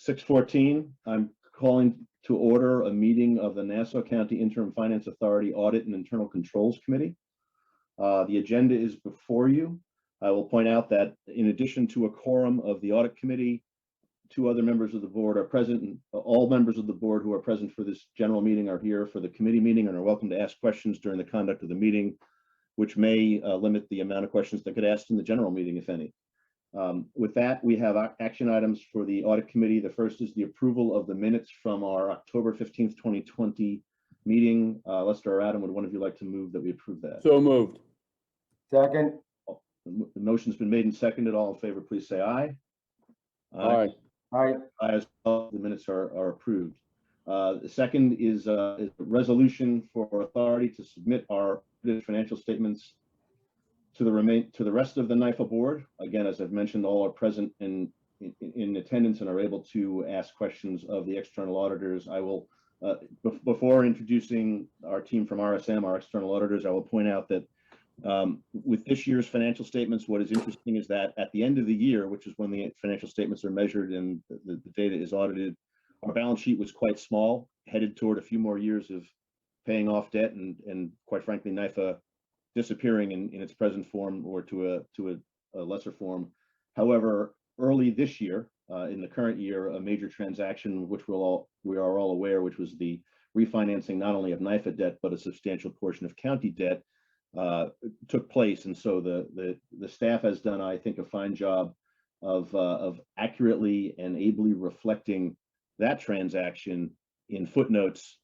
6:14, I'm calling to order a meeting of the Nassau County Interim Finance Authority Audit and Internal Controls Committee. The agenda is before you. I will point out that in addition to a quorum of the Audit Committee, 2 other members of the board are present, and all members of the board who are present for this general meeting are here for the committee meeting and are welcome to ask questions during the conduct of the meeting, which may limit the amount of questions that get asked in the general meeting, if any. With that, we have action items for the audit committee. The first is the approval of the minutes from our October 15th, 2020 meeting. Lester or Adam, would one of you like to move that we approve that? So moved. Second. The motion's been made and seconded. All in favor, please say aye. Aye. Aye. Aye as well. The minutes are approved. The second is a resolution for authority to submit our financial statements to the rest of the NIFA board. Again, as I've mentioned, all are present in attendance and are able to ask questions of the external auditors. I will, before introducing our team from RSM, our external auditors, I will point out that with this year's financial statements, what is interesting is that at the end of the year, which is when the financial statements are measured and the data is audited, our balance sheet was quite small, headed toward a few more years of paying off debt and quite frankly, NIFA disappearing in its present form or to a lesser form. However, early this year, in the current year, a major transaction, which we are all aware, which was the refinancing not only of NIFA debt, but a substantial portion of county debt, took place. And so the staff has done, I think, a fine job of accurately and ably reflecting that transaction in footnotes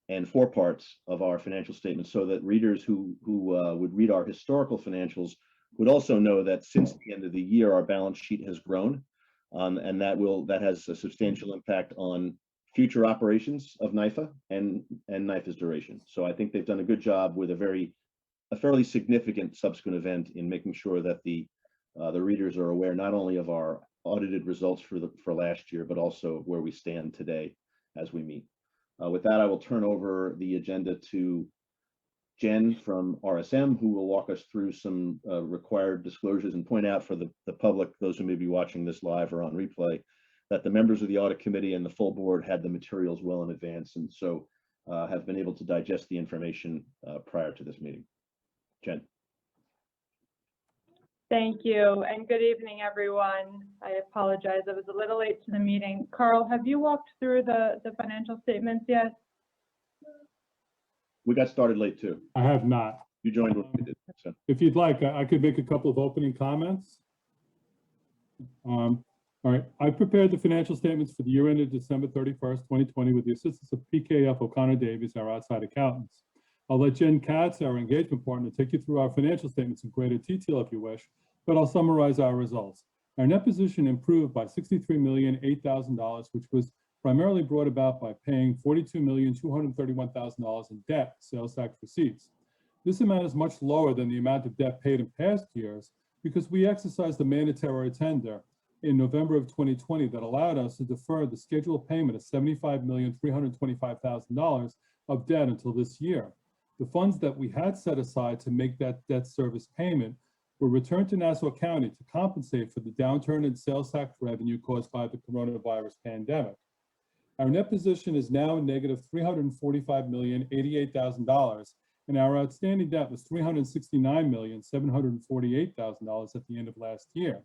and foreparts of our financial statements, so that readers who would read our historical financials would also know that since the end of the year, our balance sheet has grown, and that has a substantial impact on future operations of NIFA and NIFA's duration. So I think they've done a good job with a fairly significant subsequent event in making sure that the readers are aware not only of our audited results for last year, but also where we stand today as we meet. With that, I will turn over the agenda to Jen from RSM, who will walk us through some required disclosures and point out for the public, those who may be watching this live or on replay, that the members of the audit committee and the full board had the materials well in advance, and so have been able to digest the information prior to this meeting. Jen. Thank you, and good evening, everyone. I apologize, I was a little late to the meeting. Carl, have you walked through the financial statements yet? We got started late too. I have not. You joined when we did. So. If you'd like, I could make a couple of opening comments. All right, I prepared the financial statements for the year ended December 31st, 2020 with the assistance of PKF O'Connor Davies, our outside accountants. I'll let Jen Katz, our engagement partner, take you through our financial statements in greater detail if you wish, but I'll summarize our results. Our net position improved by $63,008,000, which was primarily brought about by paying $42,231,000 in debt, sales tax receipts. This amount is much lower than the amount of debt paid in past years because we exercised the mandatory tender in November of 2020 that allowed us to defer the scheduled payment of $75,325,000 of debt until this year. The funds that we had set aside to make that debt service payment were returned to Nassau County to compensate for the downturn in sales tax revenue caused by the coronavirus pandemic. Our net position is now negative $345,088,000, and our outstanding debt was $369,748,000 at the end of last year.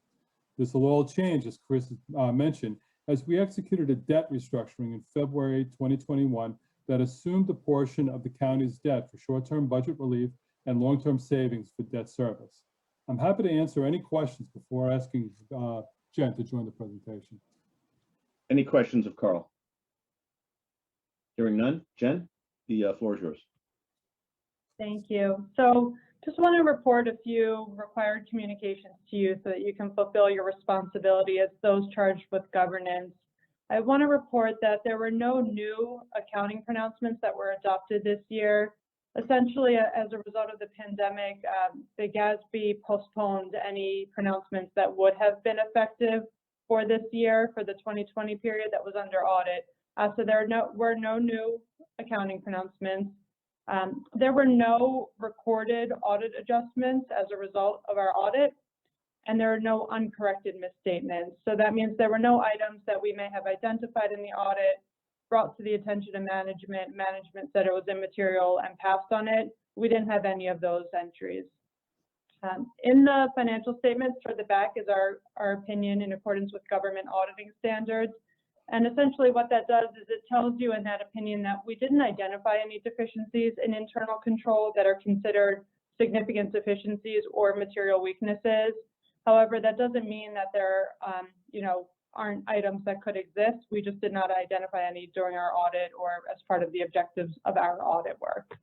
This will all change, as Chris mentioned, as we executed a debt restructuring in February 2021 that assumed a portion of the county's debt for short-term budget relief and long-term savings for debt service. I'm happy to answer any questions before asking Jen to join the presentation. Any questions of Carl? Hearing none. Jen, the floor is yours. Thank you. So just want to report a few required communications to you so that you can fulfill your responsibility as those charged with governance. I want to report that there were no new accounting pronouncements that were adopted this year. Essentially, as a result of the pandemic, the GASB postponed any pronouncements that would have been effective for this year, for the 2020 period that was under audit. So there were no new accounting pronouncements. There were no recorded audit adjustments as a result of our audit. and there are no uncorrected misstatements. So that means there were no items that we may have identified in the audit, brought to the attention of management. Management said it was immaterial and passed on it. We didn't have any of those entries. In the financial statements toward the back is our opinion in accordance with government auditing standards. And essentially what that does is it tells you in that opinion that we didn't identify any deficiencies in internal control that are considered significant deficiencies or material weaknesses. However, that doesn't mean that there aren't items that could exist. We just did not identify any during our audit or as part of the objectives of our audit work.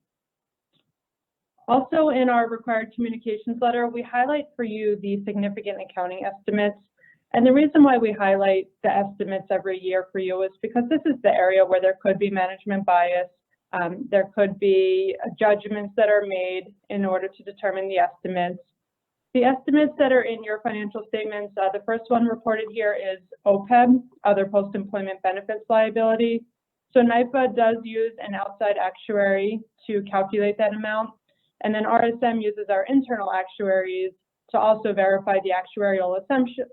Also, in our required communications letter, we highlight for you the significant accounting estimates. And the reason why we highlight the estimates every year for you is because this is the area where there could be management bias. There could be judgments that are made in order to determine the estimates. The estimates that are in your financial statements, the first one reported here is OPEB, other post-employment benefits liability. So NYPA does use an outside actuary to calculate that amount. And then RSM uses our internal actuaries to also verify the actuarial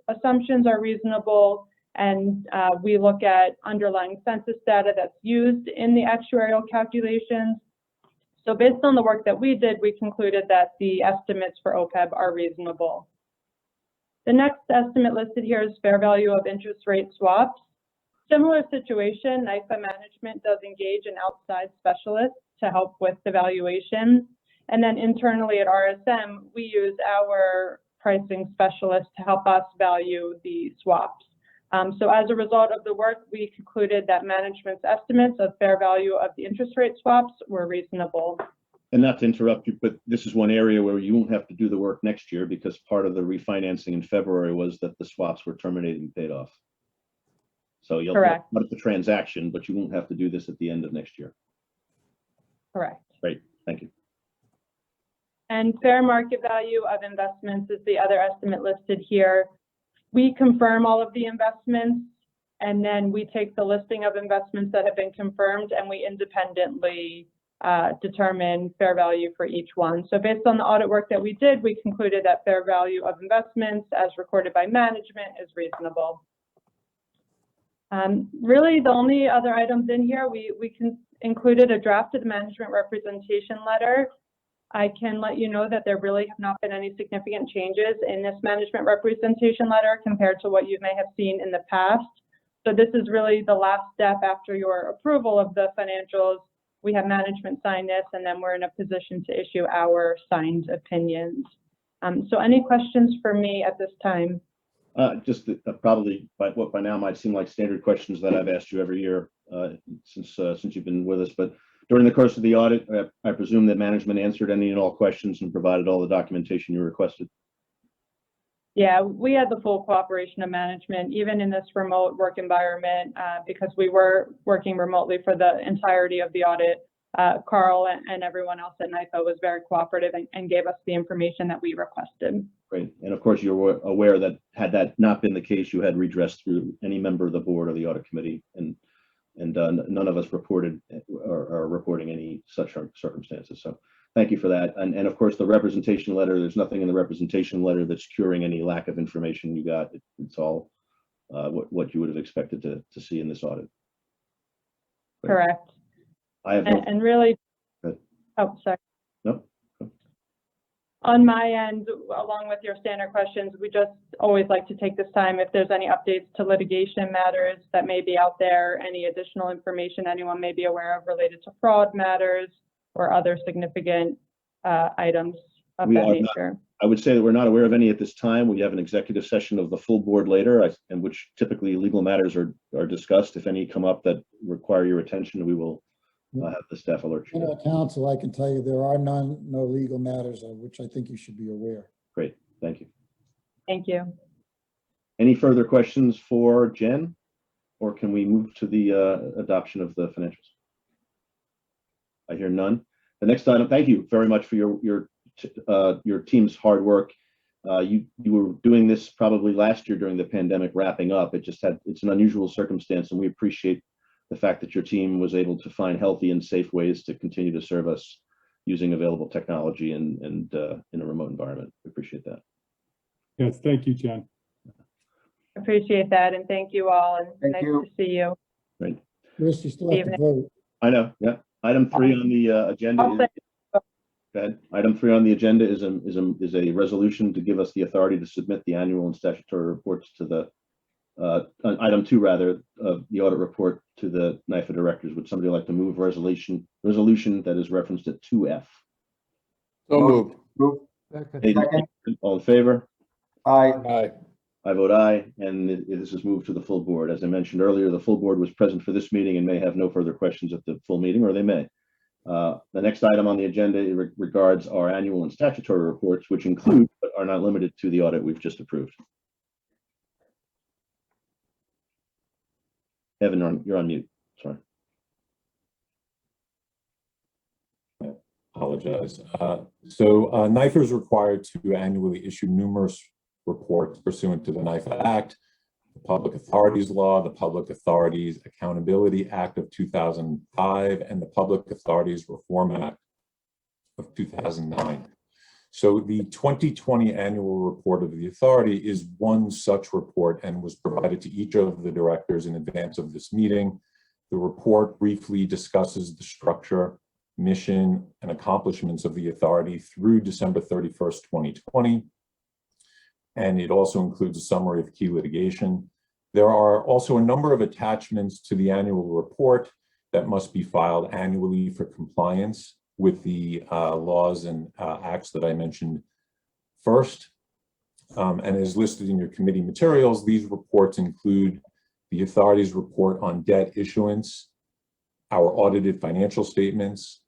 assumptions are reasonable. And we look at underlying census data that's used in the actuarial calculations. So based on the work that we did, we concluded that the estimates for OPEB are reasonable. The next estimate listed here is fair value of interest rate swaps. Similar situation, NYPA management does engage an outside specialist to help with the valuation. And then internally at RSM, we use our pricing specialist to help us value the swaps. So as a result of the work, we concluded that management's estimates of fair value of the interest rate swaps were reasonable. And not to interrupt you, but this is one area where you won't have to do the work next year because part of the refinancing in February was that the swaps were terminated and paid off. So you'll Correct. not the transaction, but you won't have to do this at the end of next year. Correct. Great, thank you. And fair market value of investments is the other estimate listed here. We confirm all of the investments, and then we take the listing of investments that have been confirmed, and we independently determine fair value for each one. So based on the audit work that we did, we concluded that fair value of investments as recorded by management is reasonable. Really, the only other items in here, we included a draft of the management representation letter. I can let you know that there really have not been any significant changes in this management representation letter compared to what you may have seen in the past. So this is really the last step after your approval of the financials. We have management sign this, and then we're in a position to issue our signed opinions. So any questions for me at this time? Just probably by what by now might seem like standard questions that I've asked you every year since you've been with us, but during the course of the audit, I presume that management answered any and all questions and provided all the documentation you requested. Yeah, we had the full cooperation of management, even in this remote work environment, because we were working remotely for the entirety of the audit. Carl and everyone else at NYPA was very cooperative and gave us the information that we requested. Great. And of course, you're aware that had that not been the case, you had redress through any member of the board or the audit committee, and none of us reported or are reporting any such circumstances. So thank you for that. And of course, the representation letter, there's nothing in the representation letter that's curing any lack of information you got. It's all what you would have expected to see in this audit. Great. Correct. I have And really, Good. oh, sorry. No. On my end, along with your standard questions, we just always like to take this time if there's any updates to litigation matters that may be out there, any additional information anyone may be aware of related to fraud matters or other significant items of that nature. I would say that we're not aware of any at this time. We have an executive session of the full board later, in which typically legal matters are discussed. If any come up that require your attention, we will have the staff alert you. Counsel, I can tell you there are no legal matters of which I think you should be aware. Great, thank you. Thank you. Any further questions for Jen, or can we move to the adoption of the financials? I hear none. The next item. Thank you very much for your team's hard work. You were doing this probably last year during the pandemic, wrapping up. It's an unusual circumstance, and we appreciate the fact that your team was able to find healthy and safe ways to continue to serve us using available technology and in a remote environment. We appreciate that. Yes, thank you, Jen. Appreciate that, and thank you all, and Thank nice you. to see you. Great. Chris, you still have to Evening. vote. I know, yeah. Item 3 on the agenda I'll is, say- go ahead. Item 3 on the agenda is a resolution to give us the authority to submit the annual and statutory reports to the, item 2 rather, of the audit report to the NIFA directors. Would somebody like to move resolution that is referenced at 2F? So moved. Move. Any Second. discussion? All in favor? Aye. Aye. I vote aye, and this is moved to the full board. As I mentioned earlier, the full board was present for this meeting and may have no further questions at the full meeting, or they may. The next item on the agenda regards our annual and statutory reports, which include but are not limited to the audit we've just approved. Evan, you're on mute. Sorry. Apologize. NIFA is required to annually issue numerous reports pursuant to the NIFA Act, the Public Authorities Law, the Public Authorities Accountability Act of 2005, and the Public Authorities Reform Act of 2009. So the 2020 annual report of the authority is one such report and was provided to each of the directors in advance of this meeting. The report briefly discusses the structure, mission, and accomplishments of the authority through December 31st, 2020. And it also includes a summary of key litigation. There are also a number of attachments to the annual report that must be filed annually for compliance with the laws and acts that I mentioned first. And as listed in your committee materials, these reports include the authority's report on debt issuance, our audited financial statements,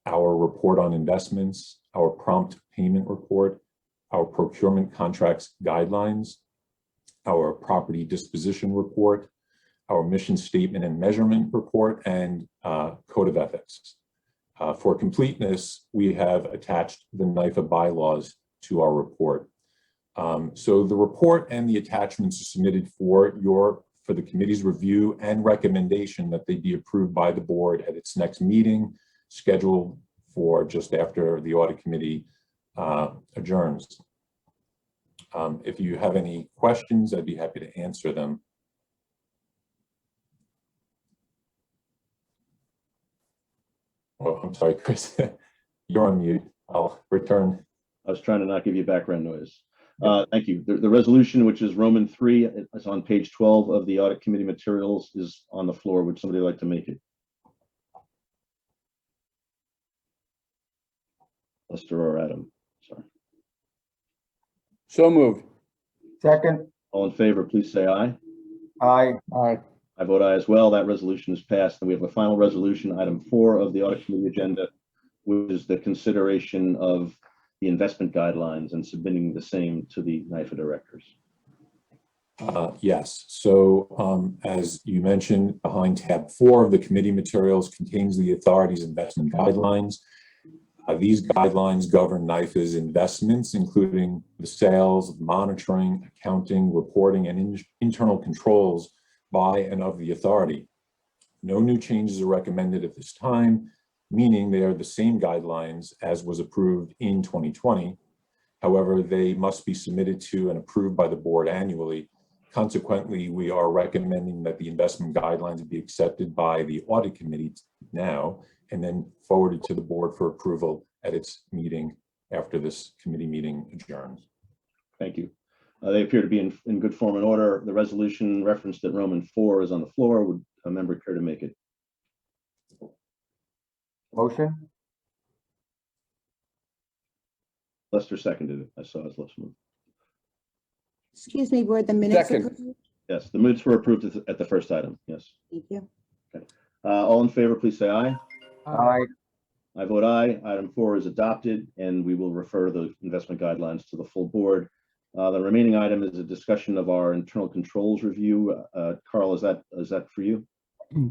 our report on investments, our prompt payment report, our procurement contracts guidelines, our property disposition report, our mission statement and measurement report, and code of ethics. For completeness, we have attached the NIFA bylaws to our report. So the report and the attachments are submitted for the committee's review and recommendation that they be approved by the board at its next meeting, scheduled for just after the audit committee adjourns. If you have any questions, I'd be happy to answer them. Oh, I'm sorry, Chris, you're on mute. I'll return. I was trying to not give you background noise. Thank you. The resolution, which is Roman 3, is on page 12 of the audit committee materials, is on the floor. Would somebody like to make it? Lester or Adam? Sorry. So moved. Second. All in favor, please say aye. Aye. Aye. I vote aye as well. That resolution is passed. And we have a final resolution, item 4 of the audit committee agenda, which is the consideration of the investment guidelines and submitting the same to the NIFA directors. Yes. So as you mentioned, behind tab 4 of the committee materials contains the authority's investment guidelines. These guidelines govern NIFA's investments, including the sales, monitoring, accounting, reporting, and internal controls by and of the authority. No new changes are recommended at this time, meaning they are the same guidelines as was approved in 2020. However, they must be submitted to and approved by the board annually. Consequently, we are recommending that the investment guidelines be accepted by the audit committee now and then forwarded to the board for approval at its meeting after this committee meeting adjourns. Thank you. They appear to be in good form and order. The resolution referenced at Roman 4 is on the floor. Would a member care to make it? Motion. Lester seconded it. I saw his lips move. Excuse me, board, the minutes Second. approved? Yes, the minutes were approved at the first item. Yes. Thank you. All in favor, please say aye. Aye. I vote aye. Item 4 is adopted, and we will refer the investment guidelines to the full board. The remaining item is a discussion of our internal controls review. Carl, is that for you?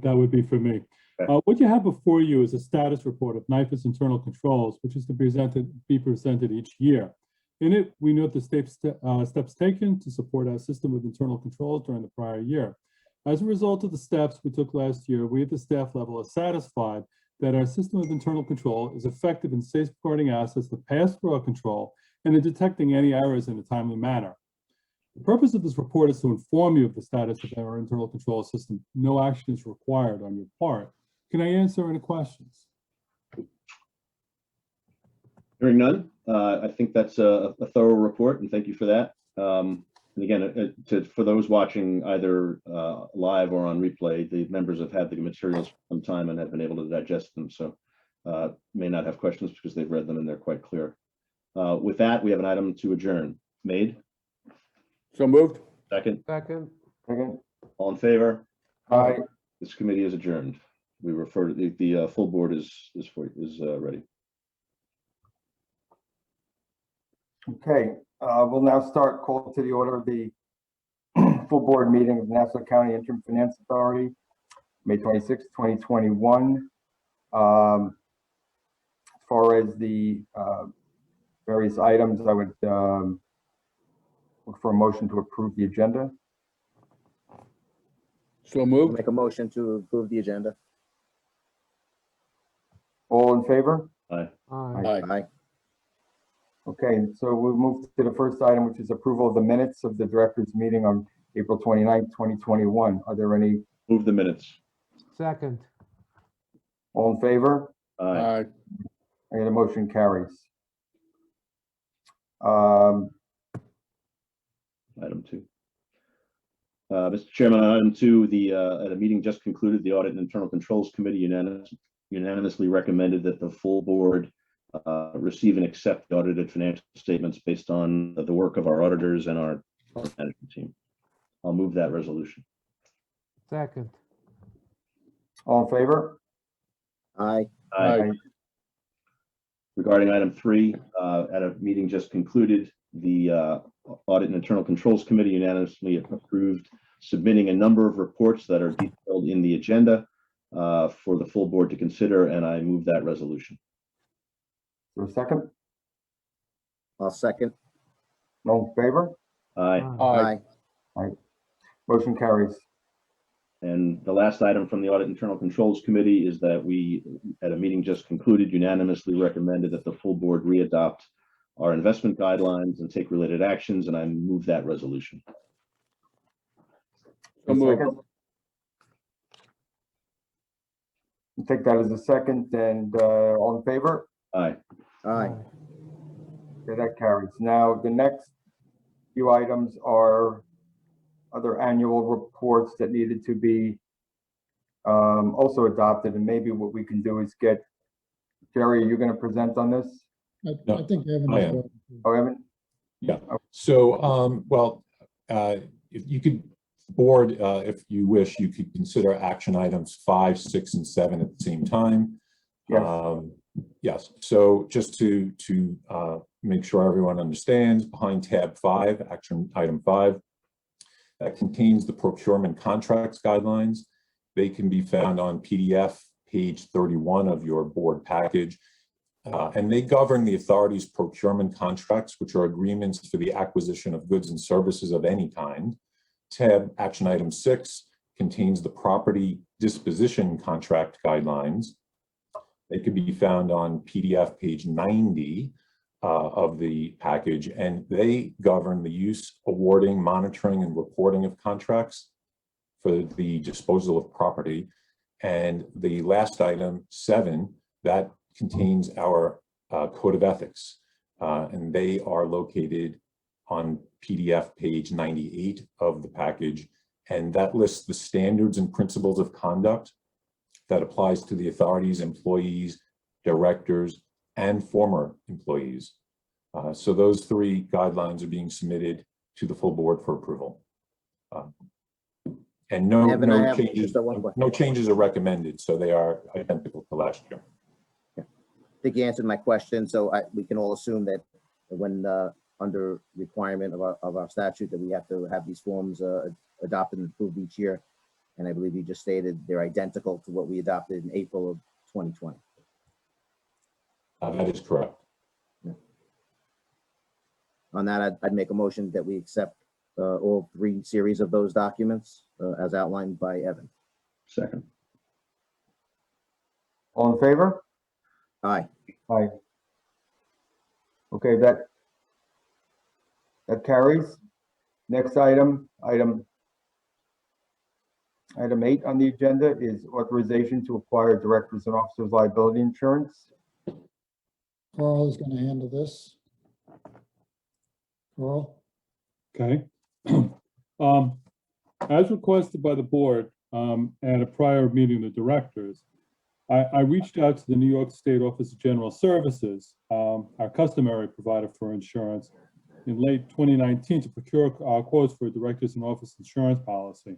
That would be for me. Okay. What you have before you is a status report of NIFA's internal controls, which is to be presented each year. In it, we note the steps taken to support our system of internal controls during the prior year. As a result of the steps we took last year, we at the staff level are satisfied that our system of internal control is effective in safeguarding assets that pass through our control and in detecting any errors in a timely manner. The purpose of this report is to inform you of the status of our internal control system. No action is required on your part. Can I answer any questions? Hearing none, I think that's a thorough report, and thank you for that. And again, for those watching either live or on replay, the members have had the materials for some time and have been able to digest them, so may not have questions because they've read them and they're quite clear. With that, we have an item to adjourn. Made? So moved. Second? Second. All in favor? Aye. This committee is adjourned. We refer to the full board is ready. Okay, we'll now start call to the order of the full board meeting of the Nassau County Interim Finance Authority, May 26, 2021. As far as the various items, I would look for a motion to approve the agenda. So moved. Make a motion to approve the agenda. All in favor? Aye. Aye. Aye. Okay, so we'll move to the first item, which is approval of the minutes of the directors' meeting on April 29th, 2021. Are there any? Move the minutes. Second. All in favor? Aye. Aye. And the motion carries. Item 2. Mr. Chairman, on item 2, at a meeting just concluded, the Audit and Internal Controls Committee unanimously recommended that the full board receive and accept the audited financial statements based on the work of our auditors and our management team. I'll move that resolution. Second. All in favor? Aye. Aye. Regarding item 3, at a meeting just concluded, the Audit and Internal Controls Committee unanimously approved submitting a number of reports that are detailed in the agenda for the full board to consider, and I move that resolution. Is there a second? I'll second. All in favor? Aye. Aye. Motion carries. And the last item from the Audit and Internal Controls Committee is that we, at a meeting just concluded, unanimously recommended that the full board readopt our investment guidelines and take related actions, and I move that resolution. So moved. Second? We'll take that as a second, and all in favor? Aye. Aye. Okay, that carries. Now, the next few items are other annual reports that needed to be also adopted, and maybe what we can do is get, Jerry, are you going to present on this? I think Evan I is am. going to. Oh, Evan? So, if you could, board, if you wish, you could consider action items 5, 6, and 7 at the same time. Yes. Yes, so just to make sure everyone understands, behind tab 5, action item 5, that contains the procurement contracts guidelines. They can be found on PDF, page 31 of your board package. And they govern the authority's procurement contracts, which are agreements for the acquisition of goods and services of any kind. Tab action item 6 contains the property disposition contract guidelines. They can be found on PDF page 90 of the package, and they govern the use, awarding, monitoring, and reporting of contracts for the disposal of property. And the last item, 7, that contains our code of ethics, and they are located on PDF page 98 of the package, and that lists the standards and principles of conduct that applies to the authority's employees, directors, and former employees. So those 3 guidelines are being submitted to the full board for approval. And Evan, I no have changes, just one question. no changes are recommended, so they are identical to last year. I think you answered my question, so we can all assume that when under requirement of our statute that we have to have these forms adopted and approved each year. And I believe you just stated they're identical to what we adopted in April of 2020. That is correct. On that, I'd make a motion that we accept all 3 series of those documents as outlined by Evan. Second. All in favor? Aye. Aye. Okay, that That carries. Next item 8 on the agenda is authorization to acquire directors and officers liability insurance. Carl is going to handle this. Carl? Okay. As requested by the board at a prior meeting of the directors, I reached out to the New York State Office of General Services, our customary provider for insurance, in late 2019 to procure quotes for a directors and office insurance policy.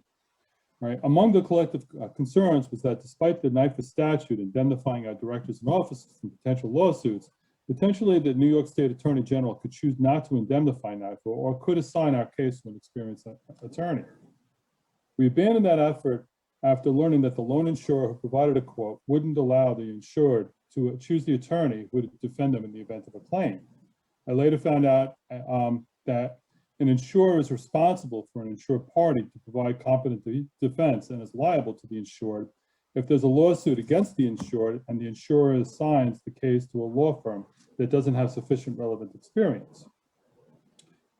Right. Among the collective concerns was that despite the NYFA statute indemnifying our directors and officers from potential lawsuits, potentially the New York State Attorney General could choose not to indemnify NYFA or could assign our case to an experienced attorney. We abandoned that effort after learning that the loan insurer who provided a quote wouldn't allow the insured to choose the attorney who would defend them in the event of a claim. I later found out that an insurer is responsible for an insured party to provide competent defense and is liable to the insured if there's a lawsuit against the insured and the insurer assigns the case to a law firm that doesn't have sufficient relevant experience.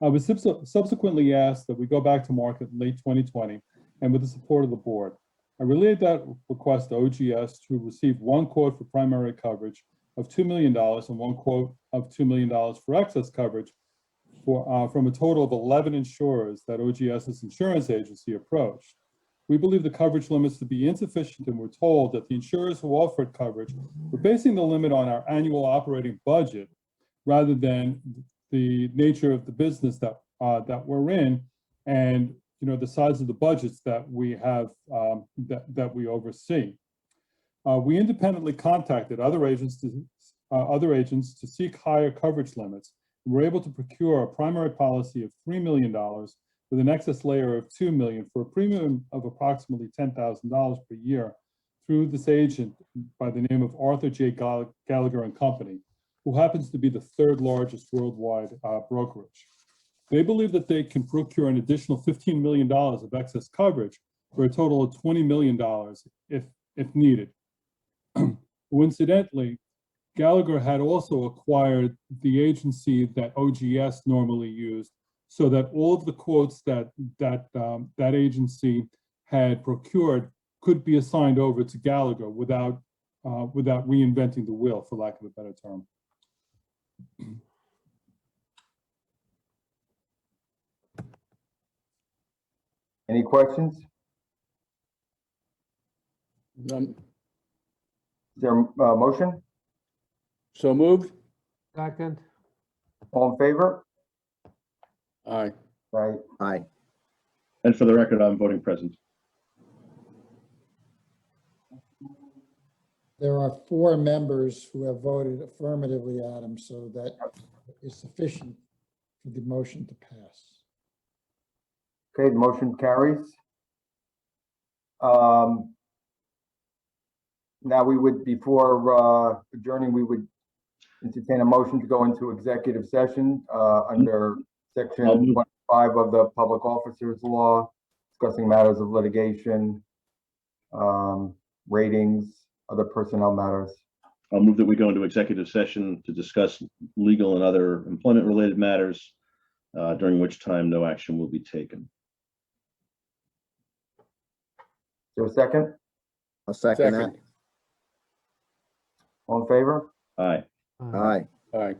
I was subsequently asked that we go back to market in late 2020 and with the support of the board. I relayed that request to OGS to receive one quote for primary coverage of $2 million and one quote of $2 million for excess coverage from a total of 11 insurers that OGS's insurance agency approached. We believe the coverage limits to be insufficient and we're told that the insurers who offered coverage were basing the limit on our annual operating budget rather than the nature of the business that we're in and the size of the budgets that we have that we oversee. We independently contacted other agents to seek higher coverage limits. We were able to procure a primary policy of $3 million with an excess layer of $2 million for a premium of approximately $10,000 per year through this agent by the name of Arthur J. Gallagher and Company, who happens to be the third largest worldwide brokerage. They believe that they can procure an additional $15 million of excess coverage for a total of $20 million if needed. Coincidentally, Gallagher had also acquired the agency that OGS normally used, so that all of the quotes that agency had procured could be assigned over to Gallagher without reinventing the wheel, for lack of a better term. Any questions? None. Is there a motion? So moved. second, All in favor? Aye. Right. Aye. And for the record, I'm voting present. There are 4 members who have voted affirmatively, Adam, so that is sufficient for the motion to pass. Okay, the motion carries. Now we would, before adjourning, we would entertain a motion to go into executive session under section 105 of the Public Officers Law, discussing matters of litigation, ratings, other personnel matters. I'll move that we go into executive session to discuss legal and other employment-related matters, during which time no action will be taken. Is there a second? I'll second that. Second. All in favor? Aye. Aye. Aye.